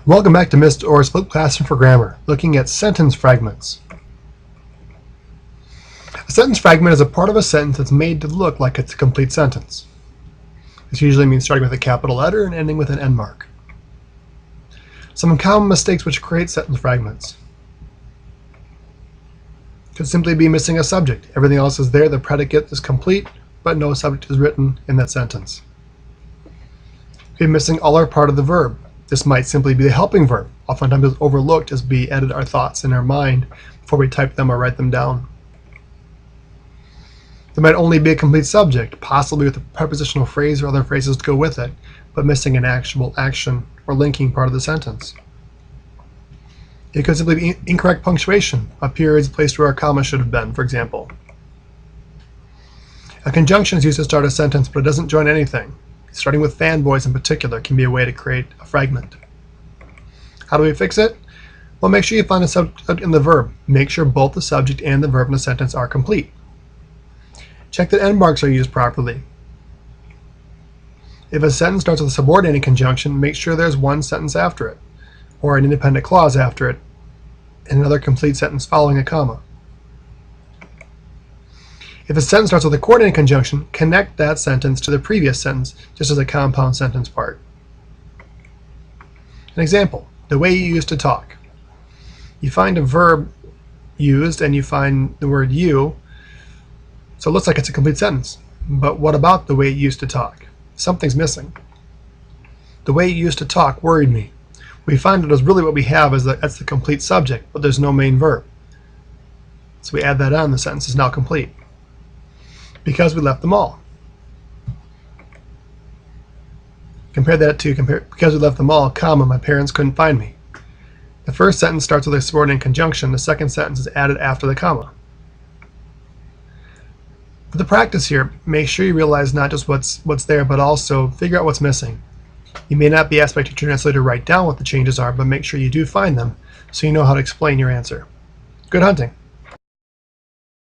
Welcome back to Mr. Orth's Flip Classroom for Grammar, looking at sentence fragments. A sentence fragment is a part of a sentence that's made to look like it's a complete sentence. This usually means starting with a capital letter and ending with an end mark. Some common mistakes which create sentence fragments could simply be missing a subject. Everything else is there, the predicate is complete, but no subject is written in that sentence. Could be missing all or part of the verb. This might simply be the helping verb. Oftentimes it's overlooked as we edit our thoughts in our mind before we type them or write them down. There might only be a complete subject, possibly with a prepositional phrase or other phrases to go with it, but missing an actual action or linking part of the sentence. It could simply be incorrect punctuation. A period is placed where a comma should have been, for example. A conjunction is used to start a sentence, but it doesn't join anything. Starting with fanboys in particular can be a way to create a fragment. How do we fix it? Well, make sure you find the subject and the verb. Make sure both the subject and the verb in the sentence are complete. Check that end marks are used properly. If a sentence starts with a subordinating conjunction, make sure there's one sentence after it, or an independent clause after it, and another complete sentence following a comma. If a sentence starts with a coordinating conjunction, connect that sentence to the previous sentence, just as a compound sentence part. An example, the way you used to talk. You find a verb used and you find the word you, so it looks like it's a complete sentence. But what about the way you used to talk? Something's missing. The way you used to talk worried me. We find that really what we have is that's the complete subject, but there's no main verb. So we add that on, the sentence is now complete. Because we left them all. Compare that to because we left them all, comma, my parents couldn't find me. The first sentence starts with a subordinate conjunction. The second sentence is added after the comma. For the practice here, make sure you realize not just what's there, but also figure out what's missing. You may not be asked by teacher necessarily to write down what the changes are, but make sure you do find them so you know how to explain your answer. Good hunting!